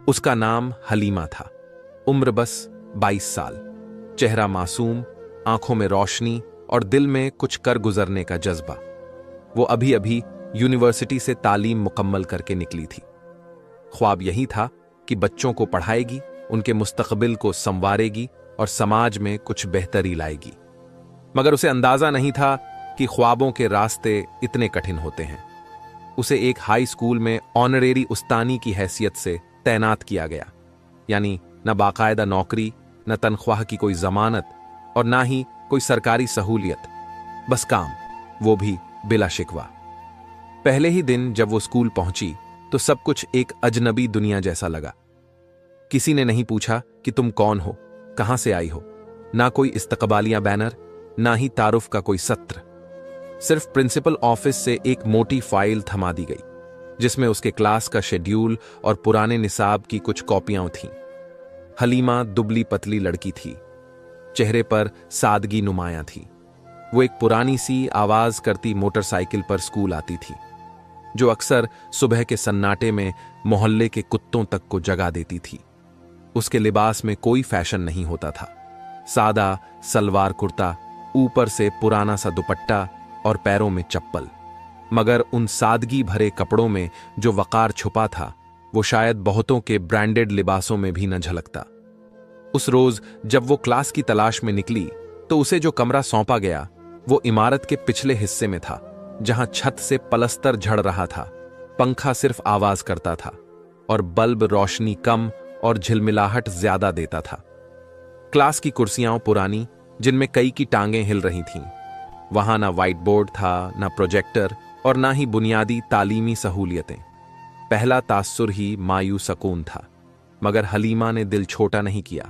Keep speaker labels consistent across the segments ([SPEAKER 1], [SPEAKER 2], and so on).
[SPEAKER 1] उसका नाम हलीमा था। उम्र बस 22 साल। चेहरा मासूम, आंखों में रोशनी और दिल में कुछ कर गुजरने का जज्बा। वो अभी अभी यूनिवर्सिटी से तालीम मुकम्मल करके निकली थी। ख्वाब यही था कि बच्चों को पढ़ाएगी, उनके मुस्तकबिल को संवारेगी और समाज में कुछ बेहतरी लाएगी। मगर उसे अंदाजा नहीं था कि ख्वाबों के रास्ते इतने कठिन होते हैं। उसे एक हाई स्कूल में ऑनरेरी उस्तानी की हैसियत से तैनात किया गया, यानी न बाकायदा नौकरी, न तनख्वाह की कोई जमानत और ना ही कोई सरकारी सहूलियत, बस काम, वो भी बिला शिकवा। पहले ही दिन जब वो स्कूल पहुंची तो सब कुछ एक अजनबी दुनिया जैसा लगा। किसी ने नहीं पूछा कि तुम कौन हो, कहां से आई हो, ना कोई इस्तकबालिया बैनर, ना ही तारुफ का कोई सत्र। सिर्फ प्रिंसिपल ऑफिस से एक मोटी फाइल थमा दी गई जिसमें उसके क्लास का शेड्यूल और पुराने निसाब की कुछ कॉपियां थीं। हलीमा दुबली पतली लड़की थी, चेहरे पर सादगी नुमायां थी। वो एक पुरानी सी आवाज करती मोटरसाइकिल पर स्कूल आती थी, जो अक्सर सुबह के सन्नाटे में मोहल्ले के कुत्तों तक को जगा देती थी। उसके लिबास में कोई फैशन नहीं होता था। सादा सलवार कुर्ता, ऊपर से पुराना सा दुपट्टा और पैरों में चप्पल। मगर उन सादगी भरे कपड़ों में जो वकार छुपा था, वो शायद बहुतों के ब्रांडेड लिबासों में भी न झलकता। उस रोज जब वो क्लास की तलाश में निकली तो उसे जो कमरा सौंपा गया वो इमारत के पिछले हिस्से में था, जहां छत से पलस्तर झड़ रहा था, पंखा सिर्फ आवाज करता था और बल्ब रोशनी कम और झिलमिलाहट ज्यादा देता था। क्लास की कुर्सियां पुरानी, जिनमें कई की टांगें हिल रही थीं। वहां ना व्हाइट बोर्ड था, ना प्रोजेक्टर और ना ही बुनियादी तालीमी सहूलियतें। पहला तासुर ही मायूसकून था। मगर हलीमा ने दिल छोटा नहीं किया।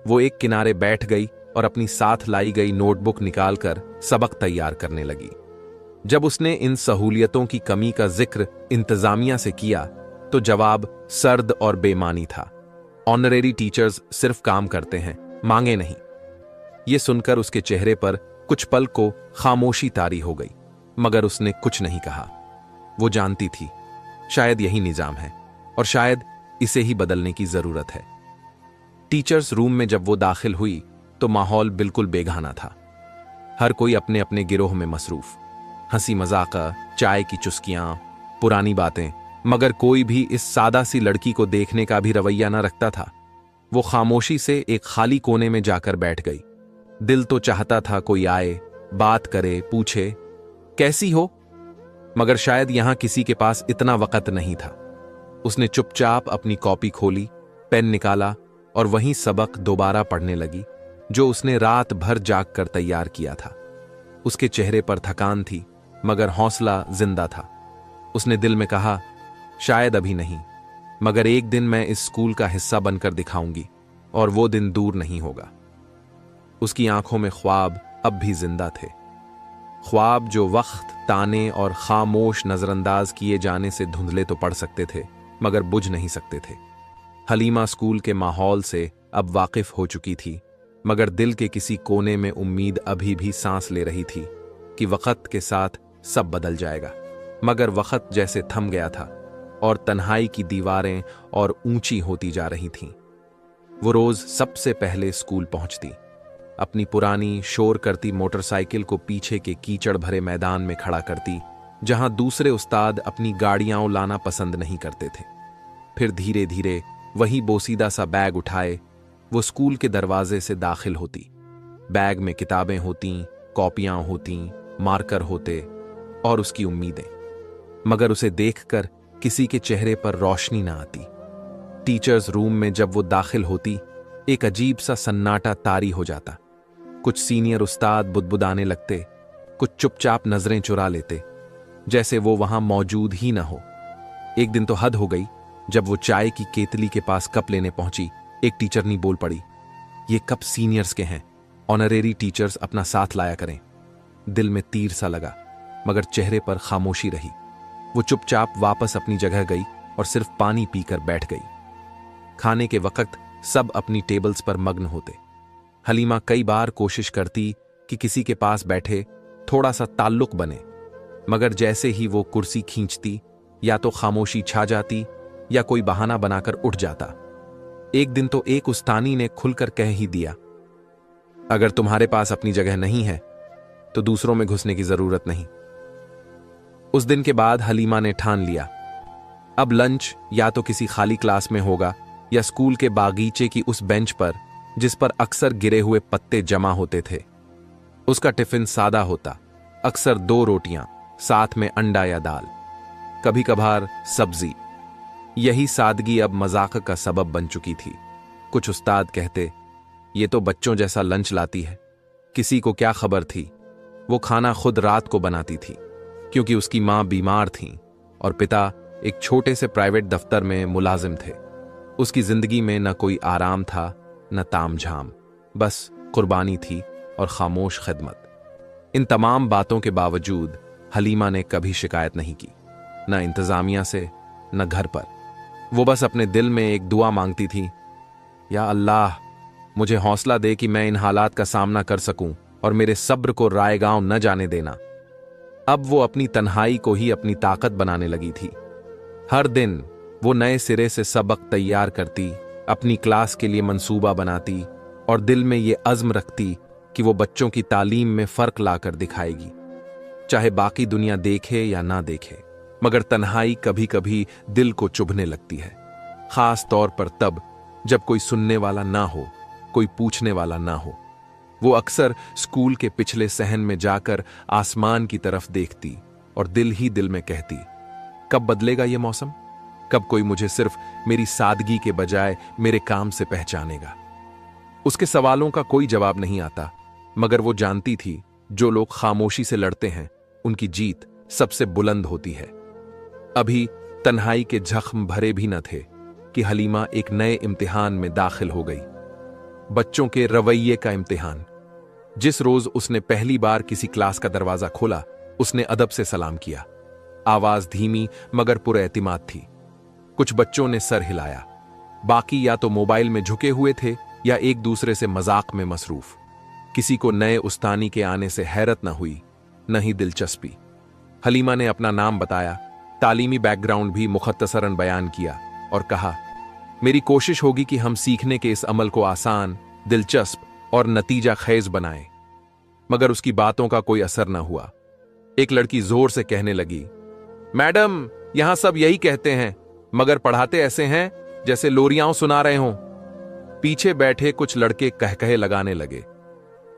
[SPEAKER 1] वो एक किनारे बैठ गई और अपनी साथ लाई गई नोटबुक निकालकर सबक तैयार करने लगी। जब उसने इन सहूलियतों की कमी का जिक्र इंतजामिया से किया तो जवाब सर्द और बेमानी था। ऑनरेरी टीचर्स सिर्फ काम करते हैं, मांगे नहीं। ये सुनकर उसके चेहरे पर कुछ पल को खामोशी तारी हो गई, मगर उसने कुछ नहीं कहा। वो जानती थी शायद यही निजाम है और शायद इसे ही बदलने की जरूरत है। टीचर्स रूम में जब वो दाखिल हुई तो माहौल बिल्कुल बेगाना था। हर कोई अपने अपने गिरोह में मसरूफ, हंसी मजाक, चाय की चुस्कियां, पुरानी बातें, मगर कोई भी इस सादा सी लड़की को देखने का भी रवैया न रखता था। वो खामोशी से एक खाली कोने में जाकर बैठ गई। दिल तो चाहता था कोई आए, बात करे, पूछे कैसी हो, मगर शायद यहां किसी के पास इतना वक्त नहीं था। उसने चुपचाप अपनी कॉपी खोली, पेन निकाला और वहीं सबक दोबारा पढ़ने लगी जो उसने रात भर जाग कर तैयार किया था। उसके चेहरे पर थकान थी, मगर हौसला जिंदा था। उसने दिल में कहा, शायद अभी नहीं, मगर एक दिन मैं इस स्कूल का हिस्सा बनकर दिखाऊंगी और वो दिन दूर नहीं होगा। उसकी आंखों में ख्वाब अब भी जिंदा थे, ख्वाब जो वक्त, ताने और खामोश नजरअंदाज किए जाने से धुंधले तो पड़ सकते थे, मगर बुझ नहीं सकते थे। हलीमा स्कूल के माहौल से अब वाकिफ हो चुकी थी, मगर दिल के किसी कोने में उम्मीद अभी भी सांस ले रही थी कि वक्त के साथ सब बदल जाएगा। मगर वक्त जैसे थम गया था और तन्हाई की दीवारें और ऊंची होती जा रही थीं। वो रोज सबसे पहले स्कूल पहुंचती, अपनी पुरानी शोर करती मोटरसाइकिल को पीछे के कीचड़ भरे मैदान में खड़ा करती, जहां दूसरे उस्ताद अपनी गाड़ियां लाना पसंद नहीं करते थे। फिर धीरे धीरे वही बोसीदा सा बैग उठाए वो स्कूल के दरवाजे से दाखिल होती। बैग में किताबें होती, कॉपियां होती, मार्कर होते और उसकी उम्मीदें। मगर उसे देखकर किसी के चेहरे पर रोशनी ना आती। टीचर्स रूम में जब वो दाखिल होती, एक अजीब सा सन्नाटा तारी हो जाता। कुछ सीनियर उस्ताद बुदबुदाने लगते, कुछ चुपचाप नजरें चुरा लेते, जैसे वो वहां मौजूद ही ना हो। एक दिन तो हद हो गई, जब वो चाय की केतली के पास कप लेने पहुंची, एक टीचरनी बोल पड़ी, ये कप सीनियर्स के हैं, ऑनरेरी टीचर्स अपना साथ लाया करें। दिल में तीर सा लगा, मगर चेहरे पर खामोशी रही। वो चुपचाप वापस अपनी जगह गई और सिर्फ पानी पीकर बैठ गई। खाने के वक्त सब अपनी टेबल्स पर मग्न होते। हलीमा कई बार कोशिश करती कि किसी के पास बैठे थोड़ा सा ताल्लुक बने, मगर जैसे ही वो कुर्सी खींचती, या तो खामोशी छा जाती या कोई बहाना बनाकर उठ जाता। एक दिन तो एक उस्तानी ने खुलकर कह ही दिया, अगर तुम्हारे पास अपनी जगह नहीं है तो दूसरों में घुसने की जरूरत नहीं। उस दिन के बाद हलीमा ने ठान लिया, अब लंच या तो किसी खाली क्लास में होगा या स्कूल के बागीचे की उस बेंच पर जिस पर अक्सर गिरे हुए पत्ते जमा होते थे। उसका टिफिन सादा होता, अक्सर 2 रोटियां, साथ में अंडा या दाल, कभी कभार सब्जी। यही सादगी अब मजाक का सबब बन चुकी थी। कुछ उस्ताद कहते, ये तो बच्चों जैसा लंच लाती है। किसी को क्या खबर थी, वो खाना खुद रात को बनाती थी, क्योंकि उसकी मां बीमार थी और पिता एक छोटे से प्राइवेट दफ्तर में मुलाजिम थे। उसकी जिंदगी में न कोई आराम था न तामझाम, बस कुर्बानी थी और खामोश खिदमत। इन तमाम बातों के बावजूद हलीमा ने कभी शिकायत नहीं की, न इंतजामिया से न घर पर। वो बस अपने दिल में एक दुआ मांगती थी, या अल्लाह मुझे हौसला दे कि मैं इन हालात का सामना कर सकूं और मेरे सब्र को रायगांव न जाने देना। अब वो अपनी तन्हाई को ही अपनी ताकत बनाने लगी थी। हर दिन वो नए सिरे से सबक तैयार करती, अपनी क्लास के लिए मंसूबा बनाती और दिल में ये अज़्म रखती कि वो बच्चों की तालीम में फर्क लाकर दिखाएगी, चाहे बाकी दुनिया देखे या ना देखे। मगर तन्हाई कभी कभी दिल को चुभने लगती है, खास तौर पर तब जब कोई सुनने वाला ना हो, कोई पूछने वाला ना हो। वो अक्सर स्कूल के पिछले सहन में जाकर आसमान की तरफ देखती और दिल ही दिल में कहती, कब बदलेगा ये मौसम? कब कोई मुझे सिर्फ मेरी सादगी के बजाय मेरे काम से पहचानेगा? उसके सवालों का कोई जवाब नहीं आता, मगर वो जानती थी जो लोग खामोशी से लड़ते हैं उनकी जीत सबसे बुलंद होती है। अभी तन्हाई के जख्म भरे भी न थे कि हलीमा एक नए इम्तिहान में दाखिल हो गई, बच्चों के रवैये का इम्तिहान। जिस रोज उसने पहली बार किसी क्लास का दरवाजा खोला, उसने अदब से सलाम किया। आवाज धीमी मगर पुरएतिमाद थी। कुछ बच्चों ने सर हिलाया, बाकी या तो मोबाइल में झुके हुए थे या एक दूसरे से मजाक में मसरूफ। किसी को नए उस्तानी के आने से हैरत न हुई, न ही दिलचस्पी। हलीमा ने अपना नाम बताया, तालीमी बैकग्राउंड भी मुख्तसरन बयान किया और कहा, मेरी कोशिश होगी कि हम सीखने के इस अमल को आसान, दिलचस्प और नतीजा खेज बनाएं। मगर उसकी बातों का कोई असर न हुआ। एक लड़की जोर से कहने लगी, मैडम यहां सब यही कहते हैं, मगर पढ़ाते ऐसे हैं जैसे लोरियां सुना रहे हों। पीछे बैठे कुछ लड़के कहकहे लगाने लगे।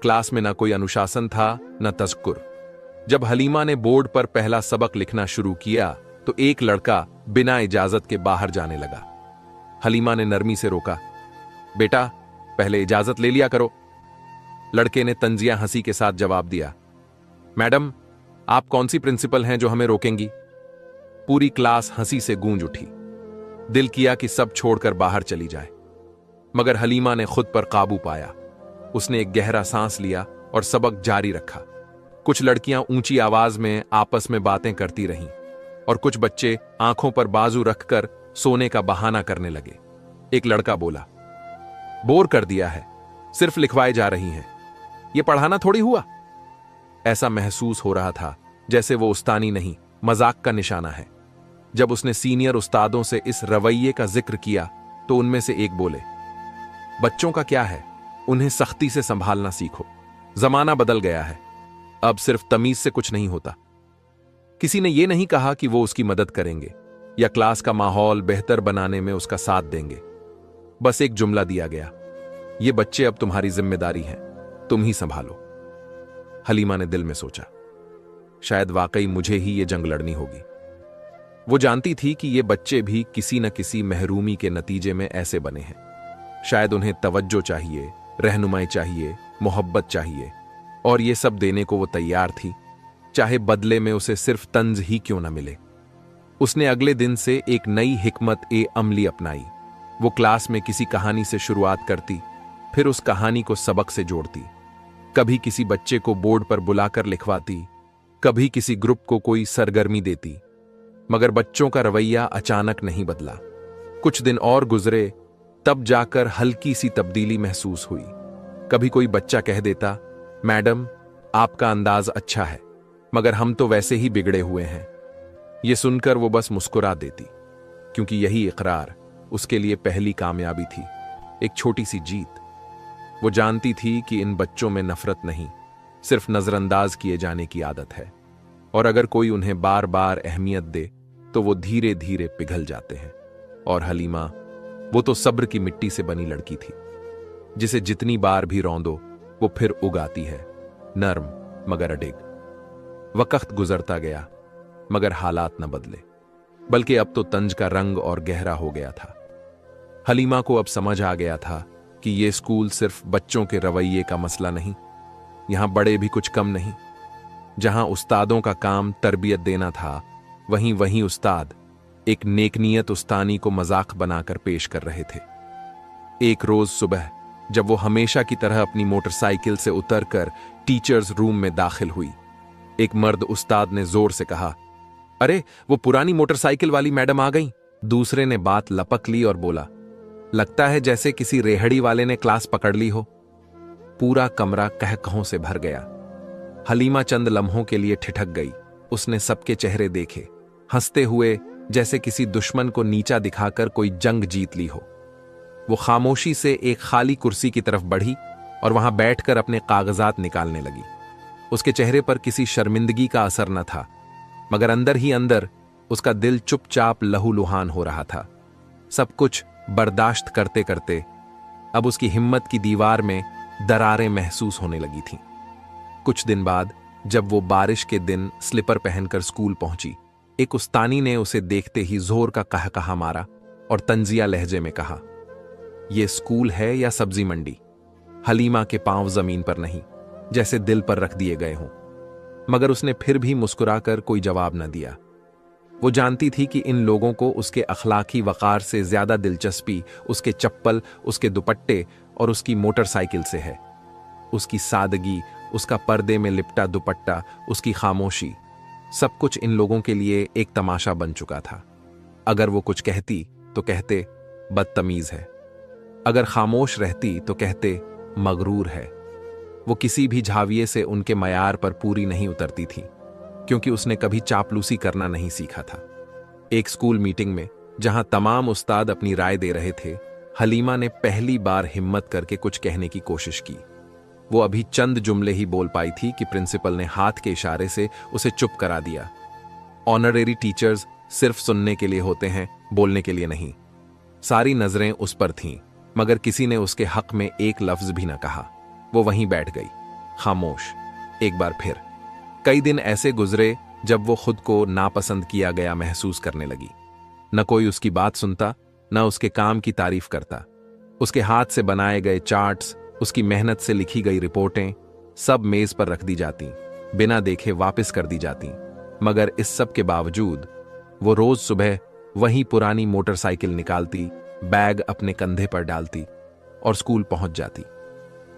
[SPEAKER 1] क्लास में न कोई अनुशासन था न तज़क्कुर। जब हलीमा ने बोर्ड पर पहला सबक लिखना शुरू किया तो एक लड़का बिना इजाजत के बाहर जाने लगा। हलीमा ने नरमी से रोका, बेटा पहले इजाजत ले लिया करो। लड़के ने तंजिया हंसी के साथ जवाब दिया, मैडम आप कौन सी प्रिंसिपल हैं जो हमें रोकेंगी? पूरी क्लास हंसी से गूंज उठी। दिल किया कि सब छोड़कर बाहर चली जाए, मगर हलीमा ने खुद पर काबू पाया। उसने एक गहरा सांस लिया और सबक जारी रखा। कुछ लड़कियां ऊंची आवाज में आपस में बातें करती रहीं और कुछ बच्चे आंखों पर बाजू रखकर सोने का बहाना करने लगे। एक लड़का बोला, बोर कर दिया है, सिर्फ लिखवाए जा रही हैं, यह पढ़ाना थोड़ी हुआ। ऐसा महसूस हो रहा था जैसे वो उस्तानी नहीं, मजाक का निशाना है। जब उसने सीनियर उस्तादों से इस रवैये का जिक्र किया तो उनमें से एक बोले, बच्चों का क्या है, उन्हें सख्ती से संभालना सीखो, जमाना बदल गया है, अब सिर्फ तमीज से कुछ नहीं होता। किसी ने यह नहीं कहा कि वो उसकी मदद करेंगे या क्लास का माहौल बेहतर बनाने में उसका साथ देंगे। बस एक जुमला दिया गया, ये बच्चे अब तुम्हारी जिम्मेदारी हैं, तुम ही संभालो। हलीमा ने दिल में सोचा, शायद वाकई मुझे ही ये जंग लड़नी होगी। वो जानती थी कि ये बच्चे भी किसी न किसी महरूमी के नतीजे में ऐसे बने हैं। शायद उन्हें तवज्जो चाहिए, रहनुमाई चाहिए, मोहब्बत चाहिए, और ये सब देने को वो तैयार थी, चाहे बदले में उसे सिर्फ तंज ही क्यों न मिले। उसने अगले दिन से एक नई हिकमत ए अमली अपनाई। वो क्लास में किसी कहानी से शुरुआत करती, फिर उस कहानी को सबक से जोड़ती। कभी किसी बच्चे को बोर्ड पर बुलाकर लिखवाती, कभी किसी ग्रुप को कोई सरगर्मी देती। मगर बच्चों का रवैया अचानक नहीं बदला। कुछ दिन और गुजरे, तब जाकर हल्की सी तब्दीली महसूस हुई। कभी कोई बच्चा कह देता, मैडम आपका अंदाज अच्छा है, मगर हम तो वैसे ही बिगड़े हुए हैं। ये सुनकर वो बस मुस्कुरा देती, क्योंकि यही इकरार उसके लिए पहली कामयाबी थी, एक छोटी सी जीत। वो जानती थी कि इन बच्चों में नफरत नहीं, सिर्फ नजरअंदाज किए जाने की आदत है, और अगर कोई उन्हें बार बार अहमियत दे तो वो धीरे धीरे पिघल जाते हैं। और हलीमा, वो तो सब्र की मिट्टी से बनी लड़की थी, जिसे जितनी बार भी रौंदो वो फिर उगाती है, नर्म मगर अडिग। वक्त गुजरता गया मगर हालात न बदले, बल्कि अब तो तंज का रंग और गहरा हो गया था। हलीमा को अब समझ आ गया था कि ये स्कूल सिर्फ बच्चों के रवैये का मसला नहीं, यहां बड़े भी कुछ कम नहीं। जहां उस्तादों का काम तरबियत देना था, वहीं उस्ताद एक नेकनियत उस्तानी को मजाक बनाकर पेश कर रहे थे। एक रोज सुबह जब वो हमेशा की तरह अपनी मोटरसाइकिल से उतरकर टीचर्स रूम में दाखिल हुई, एक मर्द उस्ताद ने जोर से कहा, अरे वो पुरानी मोटरसाइकिल वाली मैडम आ गई। दूसरे ने बात लपक ली और बोला, लगता है जैसे किसी रेहड़ी वाले ने क्लास पकड़ ली हो। पूरा कमरा कहकहों से भर गया। हलीमा चंद लम्हों के लिए ठिठक गई। उसने सबके चेहरे देखे, हंसते हुए, जैसे किसी दुश्मन को नीचा दिखाकर कोई जंग जीत ली हो। वो खामोशी से एक खाली कुर्सी की तरफ बढ़ी और वहां बैठकर अपने कागजात निकालने लगी। उसके चेहरे पर किसी शर्मिंदगी का असर न था, मगर अंदर ही अंदर उसका दिल चुपचाप लहूलुहान हो रहा था। सब कुछ बर्दाश्त करते करते अब उसकी हिम्मत की दीवार में दरारें महसूस होने लगी थीं। कुछ दिन बाद जब वो बारिश के दिन स्लीपर पहनकर स्कूल पहुंची, एक उस्तानी ने उसे देखते ही जोर का कहकहा मारा और तंजिया लहजे में कहा, ये स्कूल है या सब्जी मंडी? हलीमा के पांव जमीन पर नहीं, जैसे दिल पर रख दिए गए हों, मगर उसने फिर भी मुस्कुराकर कोई जवाब न दिया। वो जानती थी कि इन लोगों को उसके अखलाकी वकार से ज्यादा दिलचस्पी उसके चप्पल, उसके दुपट्टे और उसकी मोटरसाइकिल से है। उसकी सादगी, उसका पर्दे में लिपटा दुपट्टा, उसकी खामोशी, सब कुछ इन लोगों के लिए एक तमाशा बन चुका था। अगर वो कुछ कहती तो कहते बदतमीज है, अगर खामोश रहती तो कहते मगरूर है। वो किसी भी झाविये से उनके मयार पर पूरी नहीं उतरती थी, क्योंकि उसने कभी चापलूसी करना नहीं सीखा था। एक स्कूल मीटिंग में जहां तमाम उस्ताद अपनी राय दे रहे थे, हलीमा ने पहली बार हिम्मत करके कुछ कहने की कोशिश की। वो अभी चंद जुमले ही बोल पाई थी कि प्रिंसिपल ने हाथ के इशारे से उसे चुप करा दिया। ऑनरेरी टीचर्स सिर्फ सुनने के लिए होते हैं, बोलने के लिए नहीं। सारी नजरें उस पर थीं, मगर किसी ने उसके हक में एक लफ्ज भी न कहा। वो वहीं बैठ गई, खामोश। एक बार फिर कई दिन ऐसे गुजरे जब वो खुद को नापसंद किया गया महसूस करने लगी। न कोई उसकी बात सुनता, न उसके काम की तारीफ करता। उसके हाथ से बनाए गए चार्ट्स, उसकी मेहनत से लिखी गई रिपोर्टें सब मेज पर रख दी जाती, बिना देखे वापस कर दी जाती। मगर इस सब के बावजूद वो रोज सुबह वही पुरानी मोटरसाइकिल निकालती, बैग अपने कंधे पर डालती और स्कूल पहुंच जाती,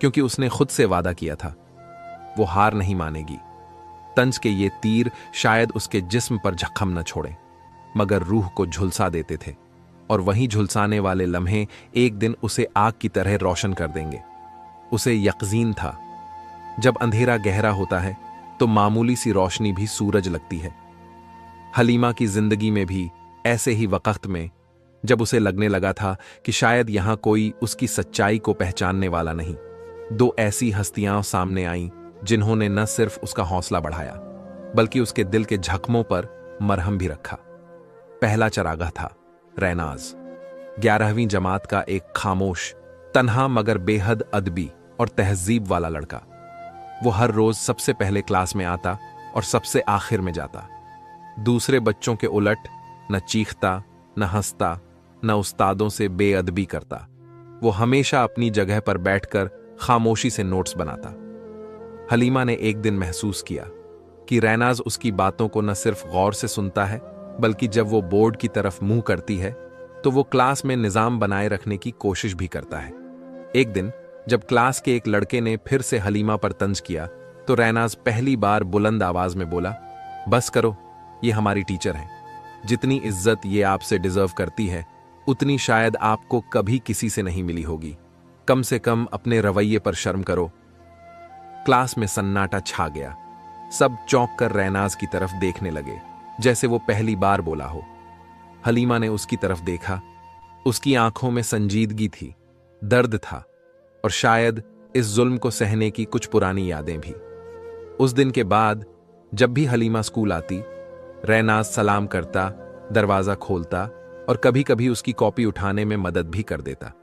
[SPEAKER 1] क्योंकि उसने खुद से वादा किया था वो हार नहीं मानेगी। तंज के ये तीर शायद उसके जिस्म पर जख्म न छोड़े, मगर रूह को झुलसा देते थे, और वहीं झुलसाने वाले लम्हे एक दिन उसे आग की तरह रोशन कर देंगे। उसे यकीन था, जब अंधेरा गहरा होता है तो मामूली सी रोशनी भी सूरज लगती है। हलीमा की जिंदगी में भी ऐसे ही वक्त में, जब उसे लगने लगा था कि शायद यहां कोई उसकी सच्चाई को पहचानने वाला नहीं, दो ऐसी हस्तियां सामने आईं जिन्होंने न सिर्फ उसका हौसला बढ़ाया, बल्कि उसके दिल के जख्मों पर मरहम भी रखा। पहला चरागा था रैनाज, 11वीं जमात का एक खामोश, तन्हा मगर बेहद अदबी और तहजीब वाला लड़का। वो हर रोज सबसे पहले क्लास में आता और सबसे आखिर में जाता। दूसरे बच्चों के उलट न चीखता, न हंसता, न उस्तादों से बेअदबी करता। वो हमेशा अपनी जगह पर बैठकर खामोशी से नोट्स बनाता। हलीमा ने एक दिन महसूस किया कि रैनाज उसकी बातों को न सिर्फ गौर से सुनता है, बल्कि जब वो बोर्ड की तरफ मुंह करती है तो वो क्लास में निजाम बनाए रखने की कोशिश भी करता है। एक दिन जब क्लास के एक लड़के ने फिर से हलीमा पर तंज किया तो रैनाज पहली बार बुलंद आवाज में बोला, बस करो, ये हमारी टीचर हैं। जितनी इज्जत ये आपसे डिजर्व करती है, उतनी शायद आपको कभी किसी से नहीं मिली होगी। कम से कम अपने रवैये पर शर्म करो। क्लास में सन्नाटा छा गया। सब चौंक कर रैनाज की तरफ देखने लगे, जैसे वो पहली बार बोला हो। हलीमा ने उसकी तरफ देखा। उसकी आंखों में संजीदगी थी, दर्द था और शायद इस जुल्म को सहने की कुछ पुरानी यादें भी। उस दिन के बाद जब भी हलीमा स्कूल आती, रैनाज सलाम करता, दरवाजा खोलता और कभी कभी उसकी कॉपी उठाने में मदद भी कर देता।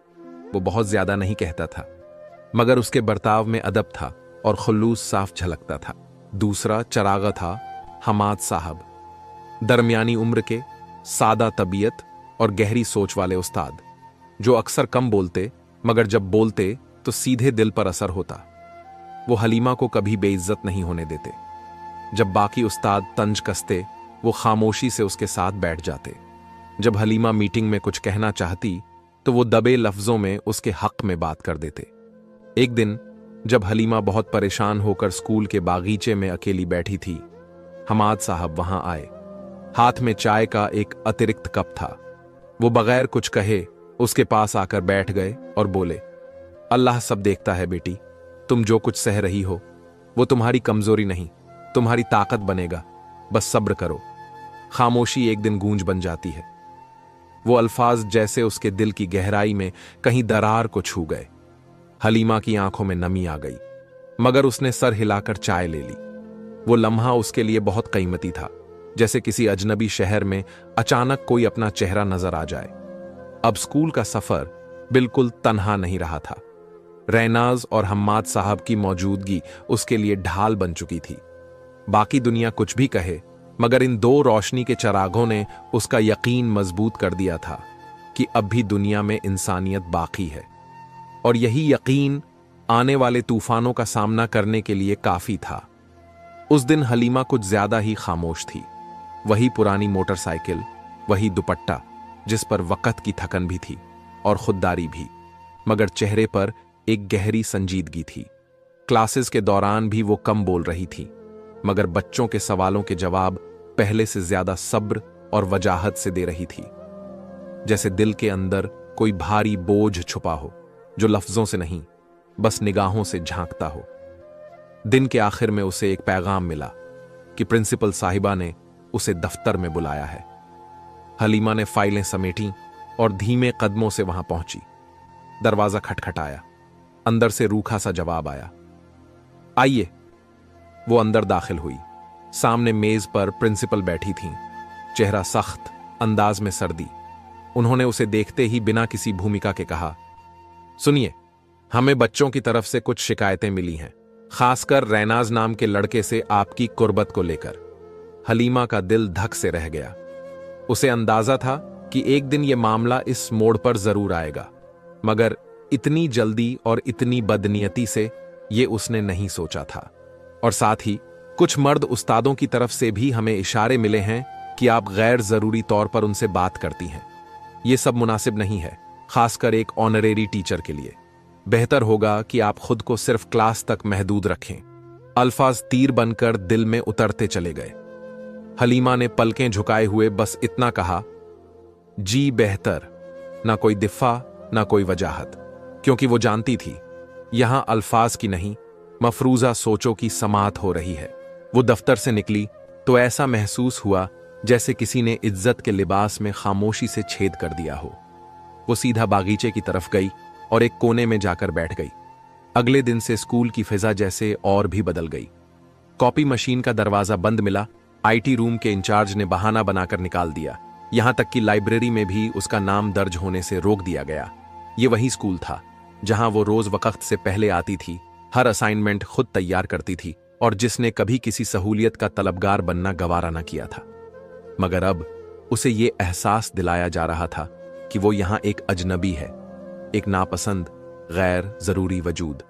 [SPEAKER 1] वो बहुत ज्यादा नहीं कहता था, मगर उसके बर्ताव में अदब था और खुलूस साफ झलकता था। दूसरा चरागा था हमाद साहब, दरमियानी उम्र के, सादा तबीयत और गहरी सोच वाले उस्ताद, जो अक्सर कम बोलते मगर जब बोलते तो सीधे दिल पर असर होता। वो हलीमा को कभी बेइज्जत नहीं होने देते। जब बाकी उस्ताद तंज कसते, वो खामोशी से उसके साथ बैठ जाते। जब हलीमा मीटिंग में कुछ कहना चाहती तो वो दबे लफ्जों में उसके हक में बात कर देते। एक दिन जब हलीमा बहुत परेशान होकर स्कूल के बागीचे में अकेली बैठी थी, हमाद साहब वहां आए। हाथ में चाय का एक अतिरिक्त कप था। वो बगैर कुछ कहे उसके पास आकर बैठ गए और बोले, अल्लाह सब देखता है बेटी, तुम जो कुछ सह रही हो वो तुम्हारी कमजोरी नहीं, तुम्हारी ताकत बनेगा, बस सब्र करो। खामोशी एक दिन गूंज बन जाती है। वो अल्फाज जैसे उसके दिल की गहराई में कहीं दरार को छू गए। हलीमा की आंखों में नमी आ गई, मगर उसने सर हिलाकर चाय ले ली। वो लम्हा उसके लिए बहुत कीमती था, जैसे किसी अजनबी शहर में अचानक कोई अपना चेहरा नजर आ जाए। अब स्कूल का सफर बिल्कुल तन्हा नहीं रहा था। रैनाज और हम्माद साहब की मौजूदगी उसके लिए ढाल बन चुकी थी। बाकी दुनिया कुछ भी कहे, मगर इन दो रोशनी के चरागों ने उसका यकीन मजबूत कर दिया था कि अब भी दुनिया में इंसानियत बाकी है। और यही यकीन आने वाले तूफानों का सामना करने के लिए काफी था। उस दिन हलीमा कुछ ज्यादा ही खामोश थी। वही पुरानी मोटरसाइकिल, वही दुपट्टा जिस पर वक़्त की थकन भी थी और खुददारी भी, मगर चेहरे पर एक गहरी संजीदगी थी। क्लासेस के दौरान भी वो कम बोल रही थी, मगर बच्चों के सवालों के जवाब पहले से ज्यादा सब्र और वजाहत से दे रही थी। जैसे दिल के अंदर कोई भारी बोझ छुपा हो जो लफ्जों से नहीं, बस निगाहों से झांकता हो। दिन के आखिर में उसे एक पैगाम मिला कि प्रिंसिपल साहिबा ने उसे दफ्तर में बुलाया है। हलीमा ने फाइलें समेटी और धीमे कदमों से वहां पहुंची। दरवाजा खटखटाया। अंदर से रूखा सा जवाब आया, आइए। वो अंदर दाखिल हुई। सामने मेज पर प्रिंसिपल बैठी थीं, चेहरा सख्त, अंदाज में सर्दी। उन्होंने उसे देखते ही बिना किसी भूमिका के कहा, सुनिए, हमें बच्चों की तरफ से कुछ शिकायतें मिली हैं, खासकर रैनाज नाम के लड़के से आपकी कुर्बत को लेकर। हलीमा का दिल धक से रह गया। उसे अंदाजा था कि एक दिन यह मामला इस मोड़ पर जरूर आएगा, मगर इतनी जल्दी और इतनी बदनीयती से ये उसने नहीं सोचा था। और साथ ही कुछ मर्द उस्तादों की तरफ से भी हमें इशारे मिले हैं कि आप गैर जरूरी तौर पर उनसे बात करती हैं। ये सब मुनासिब नहीं है, खासकर एक ऑनरेरी टीचर के लिए। बेहतर होगा कि आप खुद को सिर्फ क्लास तक महदूद रखें। अल्फाज तीर बनकर दिल में उतरते चले गए। हलीमा ने पलकें झुकाए हुए बस इतना कहा, जी बेहतर। ना कोई दिफा, ना कोई वजाहत, क्योंकि वो जानती थी यहां अल्फाज की नहीं, मफरूजा सोचों की समाअत हो रही है। वो दफ्तर से निकली तो ऐसा महसूस हुआ जैसे किसी ने इज्जत के लिबास में खामोशी से छेद कर दिया हो। वो सीधा बागीचे की तरफ गई और एक कोने में जाकर बैठ गई। अगले दिन से स्कूल की फिजा जैसे और भी बदल गई। कॉपी मशीन का दरवाजा बंद मिला। आईटी रूम के इंचार्ज ने बहाना बनाकर निकाल दिया। यहां तक कि लाइब्रेरी में भी उसका नाम दर्ज होने से रोक दिया गया। ये वही स्कूल था जहां वो रोज वक्त से पहले आती थी, हर असाइनमेंट खुद तैयार करती थी और जिसने कभी किसी सहूलियत का तलबगार बनना गवारा न किया था। मगर अब उसे ये एहसास दिलाया जा रहा था कि वो यहां एक अजनबी है, एक नापसंद, गैर जरूरी वजूद।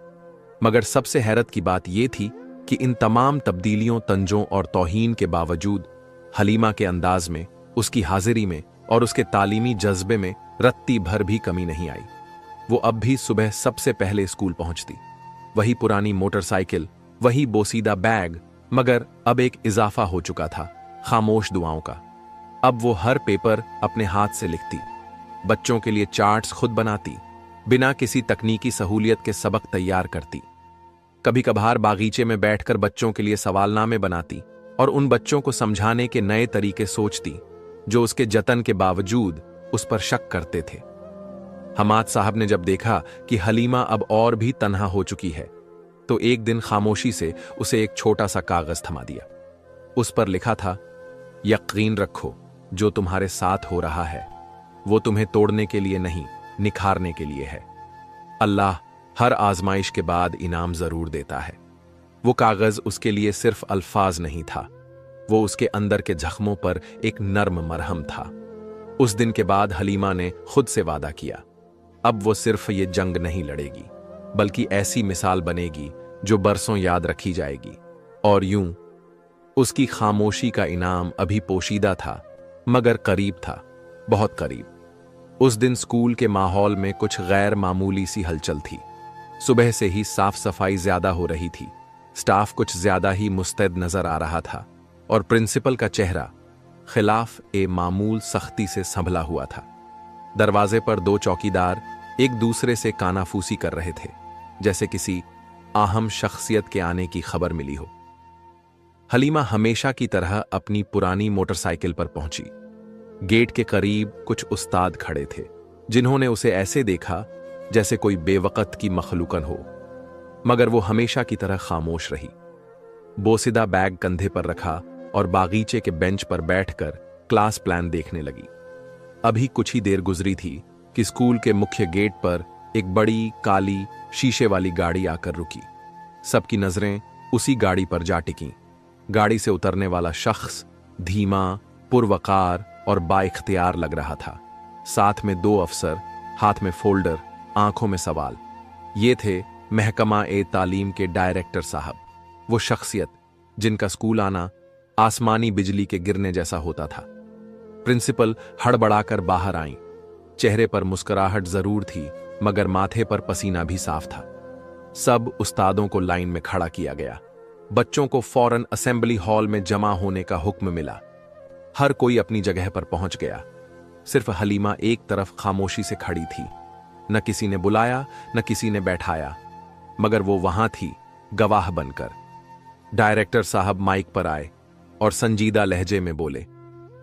[SPEAKER 1] मगर सबसे हैरत की बात यह थी कि इन तमाम तब्दीलियों, तंजों और तौहीन के बावजूद हलीमा के अंदाज में, उसकी हाजिरी में और उसके तालीमी जज्बे में रत्ती भर भी कमी नहीं आई। वो अब भी सुबह सबसे पहले स्कूल पहुंचती। वही पुरानी मोटरसाइकिल, वही बोसीदा बैग, मगर अब एक इजाफा हो चुका था, खामोश दुआओं का। अब वो हर पेपर अपने हाथ से लिखती, बच्चों के लिए चार्ट्स खुद बनाती, बिना किसी तकनीकी सहूलियत के सबक तैयार करती। कभी कभार बागीचे में बैठकर बच्चों के लिए सवालनामे बनाती और उन बच्चों को समझाने के नए तरीके सोचती। जो उसके जतन के बावजूद उस पर शक करते थे। हमाद साहब ने जब देखा कि हलीमा अब और भी तन्हा हो चुकी है, तो एक दिन खामोशी से उसे एक छोटा सा कागज थमा दिया। उस पर लिखा था, यकीन रखो, जो तुम्हारे साथ हो रहा है वो तुम्हें तोड़ने के लिए नहीं, निखारने के लिए है। अल्लाह हर आजमाइश के बाद इनाम जरूर देता है। वो कागज उसके लिए सिर्फ अल्फाज नहीं था, वो उसके अंदर के जख्मों पर एक नर्म मरहम था। उस दिन के बाद हलीमा ने खुद से वादा किया, अब वो सिर्फ ये जंग नहीं लड़ेगी, बल्कि ऐसी मिसाल बनेगी जो बरसों याद रखी जाएगी। और यूं उसकी खामोशी का इनाम अभी पोशीदा था, मगर करीब था, बहुत करीब। उस दिन स्कूल के माहौल में कुछ गैर मामूली सी हलचल थी। सुबह से ही साफ सफाई ज्यादा हो रही थी, स्टाफ कुछ ज्यादा ही मुस्तैद नजर आ रहा था, और प्रिंसिपल का चेहरा खिलाफ ए मामूल सख्ती से संभला हुआ था। दरवाजे पर दो चौकीदार एक दूसरे से कानाफूसी कर रहे थे, जैसे किसी अहम शख्सियत के आने की खबर मिली हो। हलीमा हमेशा की तरह अपनी पुरानी मोटरसाइकिल पर पहुंची। गेट के करीब कुछ उस्ताद खड़े थे, जिन्होंने उसे ऐसे देखा जैसे कोई बेवकत की मखलूकन हो, मगर वो हमेशा की तरह खामोश रही। बोसिदा बैग कंधे पर रखा और बागीचे के बेंच पर बैठकर क्लास प्लान देखने लगी। अभी कुछ ही देर गुजरी थी कि स्कूल के मुख्य गेट पर एक बड़ी काली शीशे वाली गाड़ी आकर रुकी। सबकी नजरें उसी गाड़ी पर जा टिकीं। गाड़ी से उतरने वाला शख्स धीमा, पुरवकार और बाइख्तियार लग रहा था। साथ में दो अफसर, हाथ में फोल्डर, आंखों में सवाल। ये थे महकमा ए तालीम के डायरेक्टर साहब, वो शख्सियत जिनका स्कूल आना आसमानी बिजली के गिरने जैसा होता था। प्रिंसिपल हड़बड़ाकर बाहर आईं। चेहरे पर मुस्कुराहट जरूर थी, मगर माथे पर पसीना भी साफ था। सब उस्तादों को लाइन में खड़ा किया गया। बच्चों को फौरन असेंबली हॉल में जमा होने का हुक्म मिला। हर कोई अपनी जगह पर पहुंच गया। सिर्फ हलीमा एक तरफ खामोशी से खड़ी थी। न किसी ने बुलाया, न किसी ने बैठाया, मगर वो वहां थी, गवाह बनकर। डायरेक्टर साहब माइक पर आए और संजीदा लहजे में बोले,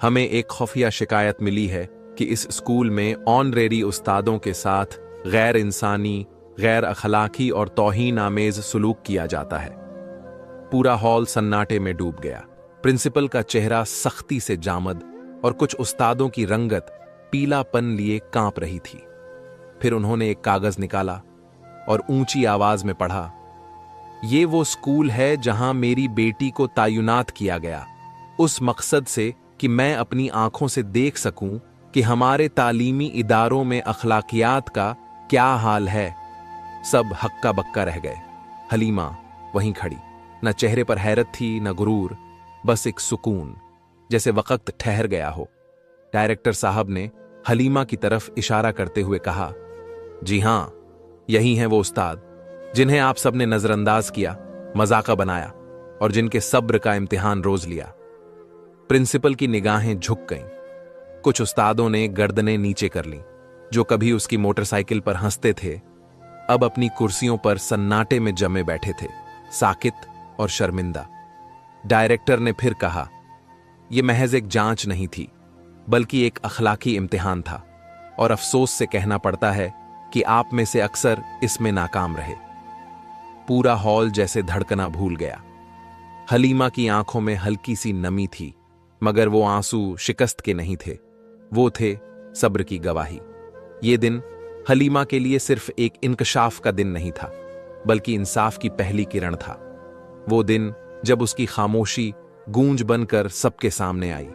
[SPEAKER 1] हमें एक खुफिया शिकायत मिली है कि इस स्कूल में ऑनरेरी उस्तादों के साथ गैर इंसानी, गैर अखलाकी और तौहीन आमेज सुलूक किया जाता है। पूरा हॉल सन्नाटे में डूब गया। प्रिंसिपल का चेहरा सख्ती से जामद और कुछ उस्तादों की रंगत पीलापन लिए कांप रही थी। फिर उन्होंने एक कागज निकाला और ऊंची आवाज में पढ़ा, ये वो स्कूल है जहां मेरी बेटी को तायुनात किया गया, उस मकसद से कि मैं अपनी आंखों से देख सकूं कि हमारे तालीमी इदारों में अखलाकियात का क्या हाल है। सब हक्का बक्का रह गए। हलीमा वहीं खड़ी, न चेहरे पर हैरत थी, न गुरूर, बस एक सुकून, जैसे वक्त ठहर गया हो। डायरेक्टर साहब ने हलीमा की तरफ इशारा करते हुए कहा, जी हां, यही हैं वो उस्ताद जिन्हें आप सबने नजरअंदाज किया, मजाका बनाया और जिनके सब्र का इम्तिहान रोज लिया। प्रिंसिपल की निगाहें झुक गईं। कुछ उस्तादों ने गर्दनें नीचे कर लीं। जो कभी उसकी मोटरसाइकिल पर हंसते थे, अब अपनी कुर्सियों पर सन्नाटे में जमे बैठे थे, साकित और शर्मिंदा। डायरेक्टर ने फिर कहा, यह महज एक जांच नहीं थी, बल्कि एक अखलाकी इम्तिहान था, और अफसोस से कहना पड़ता है कि आप में से अक्सर इसमें नाकाम रहे। पूरा हॉल जैसे धड़कना भूल गया। हलीमा की आंखों में हल्की सी नमी थी, मगर वो आंसू शिकस्त के नहीं थे, वो थे सब्र की गवाही। ये दिन हलीमा के लिए सिर्फ एक इंकशाफ का दिन नहीं था, बल्कि इंसाफ की पहली किरण था। वो दिन जब उसकी खामोशी गूंज बनकर सबके सामने आई।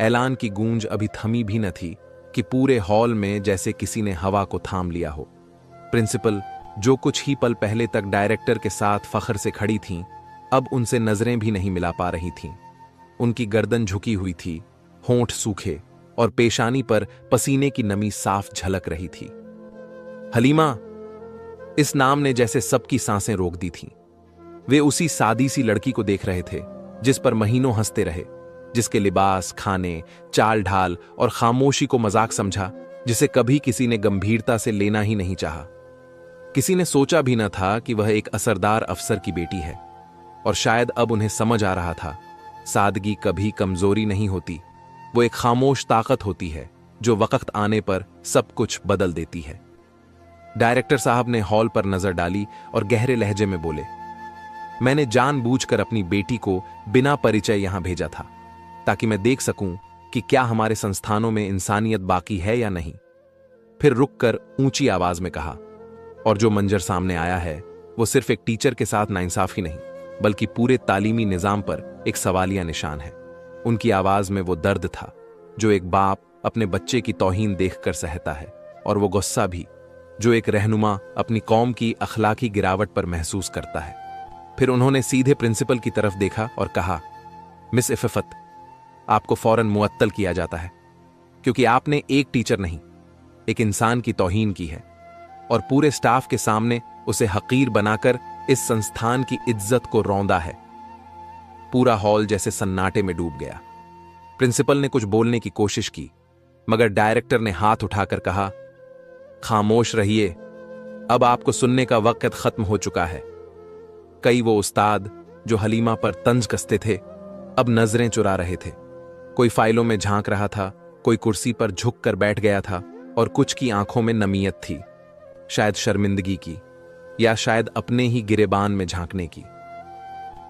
[SPEAKER 1] ऐलान की गूंज अभी थमी भी न थी कि पूरे हॉल में जैसे किसी ने हवा को थाम लिया हो। प्रिंसिपल, जो कुछ ही पल पहले तक डायरेक्टर के साथ फख्र से खड़ी थीं, अब उनसे नजरें भी नहीं मिला पा रही थीं। उनकी गर्दन झुकी हुई थी, होंठ सूखे और पेशानी पर पसीने की नमी साफ झलक रही थी। हलीमा, इस नाम ने जैसे सबकी सांसें रोक दी थीं। वे उसी सादी सी लड़की को देख रहे थे जिस पर महीनों हंसते रहे, जिसके लिबास, खाने, चाल ढाल और खामोशी को मजाक समझा, जिसे कभी किसी ने गंभीरता से लेना ही नहीं चाहा। किसी ने सोचा भी न था कि वह एक असरदार अफसर की बेटी है, और शायद अब उन्हें समझ आ रहा था, सादगी कभी कमजोरी नहीं होती, वो एक खामोश ताकत होती है जो वक्त आने पर सब कुछ बदल देती है। डायरेक्टर साहब ने हॉल पर नजर डाली और गहरे लहजे में बोले, मैंने जानबूझकर अपनी बेटी को बिना परिचय यहां भेजा था ताकि मैं देख सकूं कि क्या हमारे संस्थानों में इंसानियत बाकी है या नहीं। फिर रुककर ऊंची आवाज में कहा, और जो मंजर सामने आया है वो सिर्फ एक टीचर के साथ नाइंसाफी नहीं बल्कि पूरे तालीमी निजाम पर एक सवालिया निशान है। उनकी आवाज में वो दर्द था जो एक बाप अपने बच्चे की तौहीन देखकर सहता है, और वो गुस्सा भी जो एक रहनुमा अपनी कौम की अखलाकी गिरावट पर महसूस करता है। फिर उन्होंने सीधे प्रिंसिपल की तरफ देखा और कहा, मिस इफ़त, आपको फौरन मुअत्तल किया जाता है क्योंकि आपने एक टीचर नहीं, एक इंसान की तौहीन की है और पूरे स्टाफ के सामने उसे हकीर बनाकर इस संस्थान की इज्जत को रौंदा है। पूरा हॉल जैसे सन्नाटे में डूब गया। प्रिंसिपल ने कुछ बोलने की कोशिश की मगर डायरेक्टर ने हाथ उठाकर कहा, खामोश रहिए, अब आपको सुनने का वक्त खत्म हो चुका है। कई वो उस्ताद जो हलीमा पर तंज कसते थे अब नजरें चुरा रहे थे। कोई फाइलों में झांक रहा था, कोई कुर्सी पर झुक कर बैठ गया था और कुछ की आंखों में नमीयत थी, शायद शर्मिंदगी की या शायद अपने ही गिरेबान में झांकने की।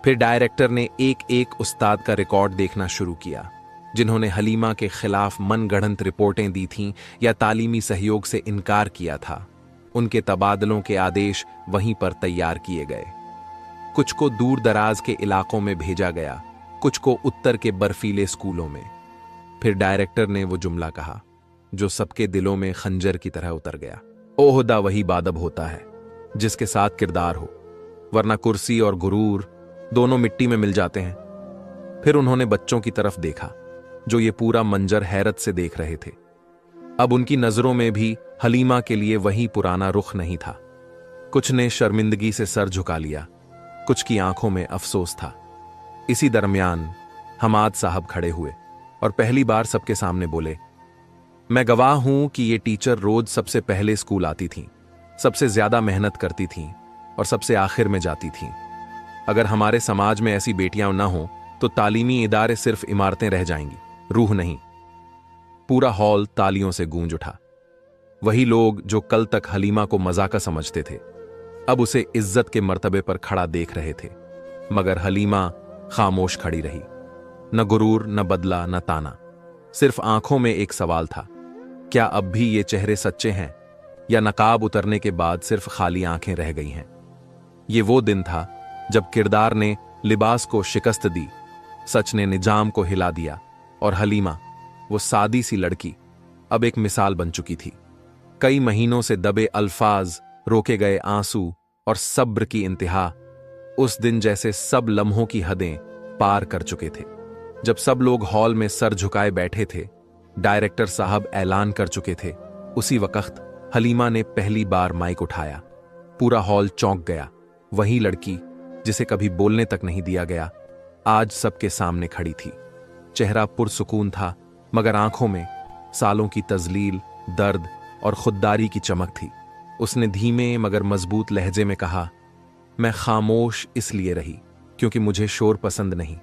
[SPEAKER 1] फिर डायरेक्टर ने एक एक उस्ताद का रिकॉर्ड देखना शुरू किया जिन्होंने हलीमा के खिलाफ मनगढ़ंत रिपोर्टें दी थीं या तालीमी सहयोग से इनकार किया था। उनके तबादलों के आदेश वहीं पर तैयार किए गए। कुछ को दूर दराज के इलाकों में भेजा गया, कुछ को उत्तर के बर्फीले स्कूलों में। फिर डायरेक्टर ने वो जुमला कहा जो सबके दिलों में खंजर की तरह उतर गया, ओहदा वही बादब होता है जिसके साथ किरदार हो, वरना कुर्सी और गुरूर दोनों मिट्टी में मिल जाते हैं। फिर उन्होंने बच्चों की तरफ देखा जो ये पूरा मंजर हैरत से देख रहे थे। अब उनकी नजरों में भी हलीमा के लिए वही पुराना रुख नहीं था। कुछ ने शर्मिंदगी से सर झुका लिया, कुछ की आंखों में अफसोस था। इसी दरमियान हमाद साहब खड़े हुए और पहली बार सबके सामने बोले, मैं गवाह हूं कि ये टीचर रोज सबसे पहले स्कूल आती थीं, सबसे ज्यादा मेहनत करती थीं और सबसे आखिर में जाती थीं। अगर हमारे समाज में ऐसी बेटियां ना हों तो तालीमी इदारे सिर्फ इमारतें रह जाएंगी, रूह नहीं। पूरा हॉल तालियों से गूंज उठा। वही लोग जो कल तक हलीमा को मजाका समझते थे अब उसे इज्जत के मर्तबे पर खड़ा देख रहे थे। मगर हलीमा खामोश खड़ी रही, न गुरूर, न बदला, न ताना। सिर्फ आंखों में एक सवाल था, क्या अब भी ये चेहरे सच्चे हैं या नकाब उतरने के बाद सिर्फ खाली आंखें रह गई हैं। ये वो दिन था जब किरदार ने लिबास को शिकस्त दी, सच ने निजाम को हिला दिया और हलीमा, वो सादी सी लड़की, अब एक मिसाल बन चुकी थी। कई महीनों से दबे अल्फाज, रोके गए आंसू और सब्र की इंतहा उस दिन जैसे सब लम्हों की हदें पार कर चुके थे। जब सब लोग हॉल में सर झुकाए बैठे थे, डायरेक्टर साहब ऐलान कर चुके थे, उसी वक्त हलीमा ने पहली बार माइक उठाया। पूरा हॉल चौंक गया। वही लड़की जिसे कभी बोलने तक नहीं दिया गया आज सबके सामने खड़ी थी। चेहरा पुरसुकून था मगर आंखों में सालों की तजलील, दर्द और खुददारी की चमक थी। उसने धीमे मगर मजबूत लहजे में कहा, मैं खामोश इसलिए रही क्योंकि मुझे शोर पसंद नहीं।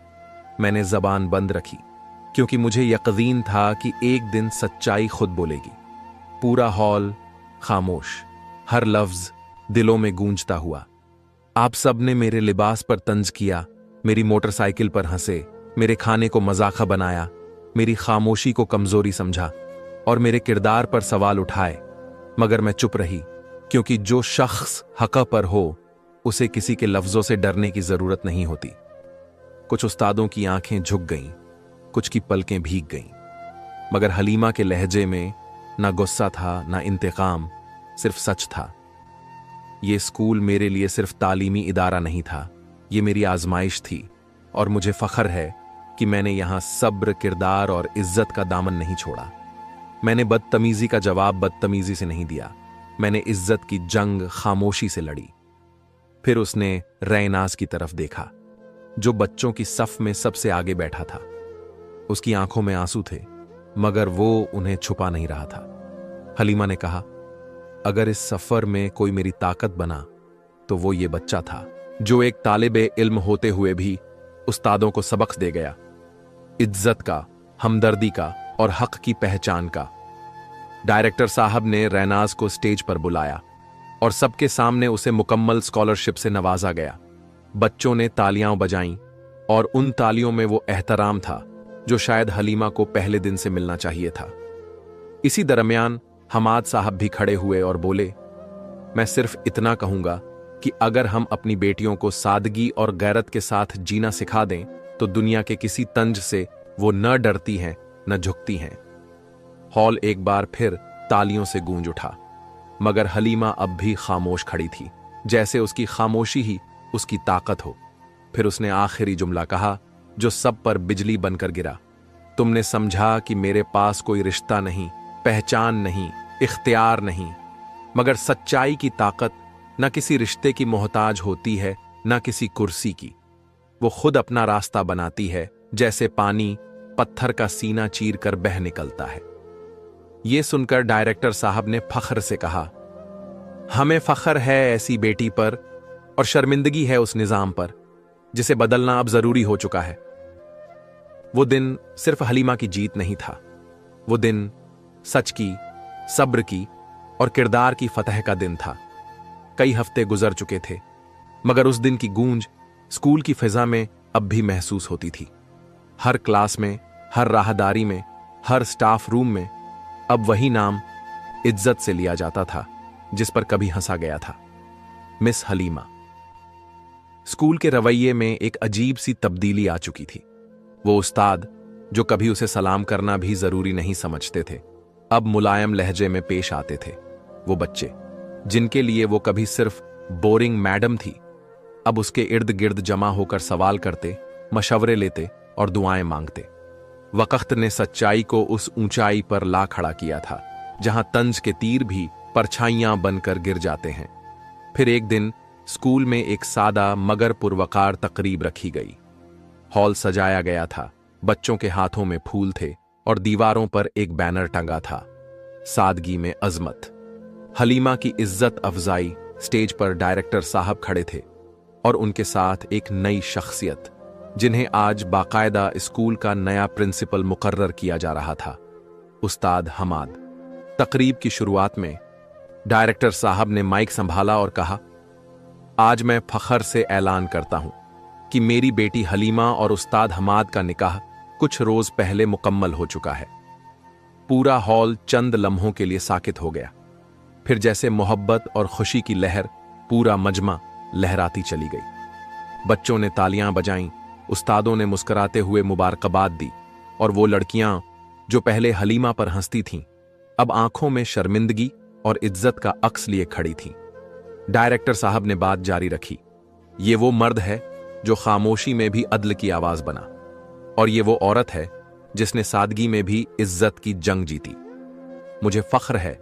[SPEAKER 1] मैंने जबान बंद रखी क्योंकि मुझे यकीन था कि एक दिन सच्चाई खुद बोलेगी। पूरा हॉल खामोश, हर लफ्ज दिलों में गूंजता हुआ। आप सब ने मेरे लिबास पर तंज किया, मेरी मोटरसाइकिल पर हंसे, मेरे खाने को मजाका बनाया, मेरी खामोशी को कमजोरी समझा और मेरे किरदार पर सवाल उठाए। मगर मैं चुप रही क्योंकि जो शख्स हक़ पर हो उसे किसी के लफ्जों से डरने की जरूरत नहीं होती। कुछ उस्तादों की आंखें झुक गईं, कुछ की पलकें भीग गईं, मगर हलीमा के लहजे में ना गुस्सा था ना इंतकाम, सिर्फ सच था। ये स्कूल मेरे लिए सिर्फ तालीमी इदारा नहीं था, ये मेरी आजमाइश थी और मुझे फख्र है कि मैंने यहां सब्र, किरदार और इज्जत का दामन नहीं छोड़ा। मैंने बदतमीजी का जवाब बदतमीजी से नहीं दिया, मैंने इज्जत की जंग खामोशी से लड़ी। फिर उसने रैनाज की तरफ देखा जो बच्चों की सफ में सबसे आगे बैठा था। उसकी आंखों में आंसू थे मगर वो उन्हें छुपा नहीं रहा था। हलीमा ने कहा, अगर इस सफर में कोई मेरी ताकत बना तो वो ये बच्चा था जो एक तालिबे इल्म होते हुए भी उस्तादों को सबक दे गया, इज्जत का हमदर्दी का और हक की पहचान का। डायरेक्टर साहब ने रैनाज को स्टेज पर बुलाया और सबके सामने उसे मुकम्मल स्कॉलरशिप से नवाजा गया। बच्चों ने तालियां बजाईं और उन तालियों में वो एहतराम था जो शायद हलीमा को पहले दिन से मिलना चाहिए था। इसी दरमियान हमाद साहब भी खड़े हुए और बोले, मैं सिर्फ इतना कहूंगा कि अगर हम अपनी बेटियों को सादगी और गैरत के साथ जीना सिखा दें तो दुनिया के किसी तंज से वो न डरती हैं न झुकती हैं। हॉल एक बार फिर तालियों से गूंज उठा, मगर हलीमा अब भी खामोश खड़ी थी, जैसे उसकी खामोशी ही उसकी ताकत हो। फिर उसने आखिरी जुमला कहा जो सब पर बिजली बनकर गिरा, तुमने समझा कि मेरे पास कोई रिश्ता नहीं, पहचान नहीं, इख्तियार नहीं, मगर सच्चाई की ताकत न किसी रिश्ते की मोहताज होती है न किसी कुर्सी की। वो खुद अपना रास्ता बनाती है, जैसे पानी पत्थर का सीना चीर कर बह निकलता है। यह सुनकर डायरेक्टर साहब ने फख्र से कहा, हमें फख्र है ऐसी बेटी पर और शर्मिंदगी है उस निजाम पर जिसे बदलना अब जरूरी हो चुका है। वो दिन सिर्फ हलीमा की जीत नहीं था, वो दिन सच की, सब्र की और किरदार की फतह का दिन था। कई हफ्ते गुजर चुके थे, मगर उस दिन की गूंज स्कूल की फिजा में अब भी महसूस होती थी। हर क्लास में, हर राहदारी में, हर स्टाफ रूम में अब वही नाम इज्जत से लिया जाता था जिस पर कभी हंसा गया था, मिस हलीमा। स्कूल के रवैये में एक अजीब सी तब्दीली आ चुकी थी। वो उस्ताद जो कभी उसे सलाम करना भी जरूरी नहीं समझते थे, अब मुलायम लहजे में पेश आते थे। वो बच्चे जिनके लिए वो कभी सिर्फ बोरिंग मैडम थी, अब उसके इर्द गिर्द जमा होकर सवाल करते, मशवरे लेते और दुआएं मांगते। वक्त ने सच्चाई को उस ऊंचाई पर ला खड़ा किया था जहां तंज के तीर भी परछाइयां बनकर गिर जाते हैं। फिर एक दिन स्कूल में एक सादा मगर पुरवकार तकरीब रखी गई। हॉल सजाया गया था, बच्चों के हाथों में फूल थे और दीवारों पर एक बैनर टंगा था, सादगी में अजमत। हलीमा की इज्जत अफजाई। स्टेज पर डायरेक्टर साहब खड़े थे और उनके साथ एक नई शख्सियत जिन्हें आज बाकायदा स्कूल का नया प्रिंसिपल मुकर्रर किया जा रहा था, उस्ताद हमाद। तकरीब की शुरुआत में डायरेक्टर साहब ने माइक संभाला और कहा, आज मैं फख्र से ऐलान करता हूं कि मेरी बेटी हलीमा और उस्ताद हमाद का निकाह कुछ रोज पहले मुकम्मल हो चुका है। पूरा हॉल चंद लम्हों के लिए साकित हो गया। फिर जैसे मोहब्बत और खुशी की लहर पूरा मजमा लहराती चली गई। बच्चों ने तालियां बजाईं, उस्तादों ने मुस्कुराते हुए मुबारकबाद दी और वो लड़कियां जो पहले हलीमा पर हंसती थीं, अब आंखों में शर्मिंदगी और इज्जत का अक्स लिए खड़ी थीं। डायरेक्टर साहब ने बात जारी रखी, ये वो मर्द है जो खामोशी में भी अदल की आवाज बना, और ये वो औरत है जिसने सादगी में भी इज्जत की जंग जीती। मुझे फख्र है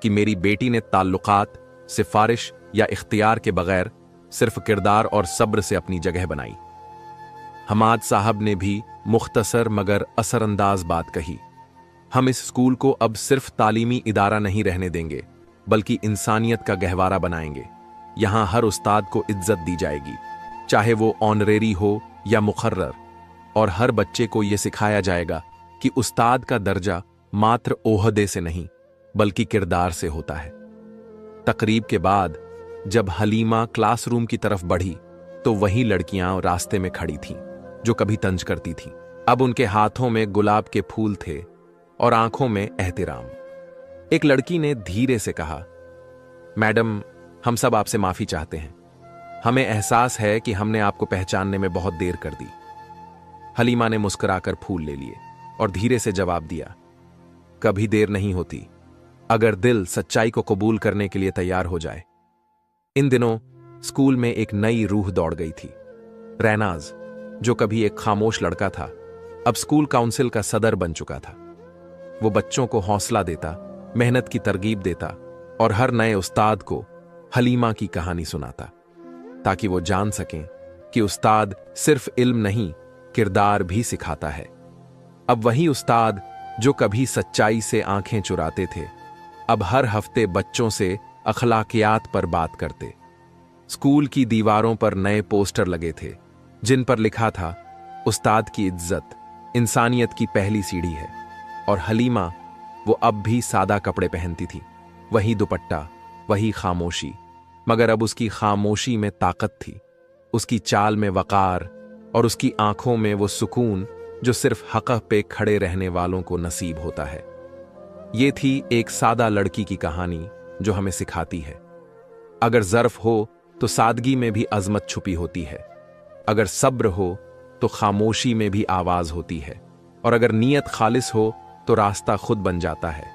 [SPEAKER 1] कि मेरी बेटी ने ताल्लुकात, सिफारिश या इख्तियार के बगैर सिर्फ किरदार और सब्र से अपनी जगह बनाई। हमाद साहब ने भी मुख्तसर मगर असरअंदाज बात कही, हम इस स्कूल को अब सिर्फ तालीमी इदारा नहीं रहने देंगे, बल्कि इंसानियत का गहवारा बनाएंगे। यहां हर उस्ताद को इज्जत दी जाएगी, चाहे वो ऑनरेरी हो या मुकर्रर, और हर बच्चे को यह सिखाया जाएगा कि उस्ताद का दर्जा मात्र ओहदे से नहीं बल्कि किरदार से होता है। तकरीब के बाद जब हलीमा क्लासरूम की तरफ बढ़ी तो वही लड़कियां रास्ते में खड़ी थीं जो कभी तंज करती थीं। अब उनके हाथों में गुलाब के फूल थे और आंखों में एहतिराम। एक लड़की ने धीरे से कहा, मैडम, हम सब आपसे माफी चाहते हैं। हमें एहसास है कि हमने आपको पहचानने में बहुत देर कर दी। हलीमा ने मुस्कुराकर फूल ले लिए और धीरे से जवाब दिया, कभी देर नहीं होती अगर दिल सच्चाई को कबूल करने के लिए तैयार हो जाए। इन दिनों स्कूल में एक नई रूह दौड़ गई थी। रैनाज, जो कभी एक खामोश लड़का था, अब स्कूल काउंसिल का सदर बन चुका था। वो बच्चों को हौसला देता, मेहनत की तरगीब देता और हर नए उस्ताद को हलीमा की कहानी सुनाता, ताकि वो जान सकें कि उस्ताद सिर्फ इल्म नहीं, किरदार भी सिखाता है। अब वही उस्ताद जो कभी सच्चाई से आंखें चुराते थे, अब हर हफ्ते बच्चों से अखलाकियात पर बात करते। स्कूल की दीवारों पर नए पोस्टर लगे थे जिन पर लिखा था, उस्ताद की इज्जत, इंसानियत की पहली सीढ़ी है। और हलीमा, वो अब भी सादा कपड़े पहनती थी, वही दुपट्टा, वही खामोशी, मगर अब उसकी खामोशी में ताकत थी, उसकी चाल में वकार, और उसकी आंखों में वो सुकून जो सिर्फ हक़ पे खड़े रहने वालों को नसीब होता है। ये थी एक सादा लड़की की कहानी जो हमें सिखाती है, अगर ज़र्फ हो तो सादगी में भी अज़मत छुपी होती है, अगर सब्र हो तो खामोशी में भी आवाज़ होती है, और अगर नीयत खालिस हो तो रास्ता खुद बन जाता है।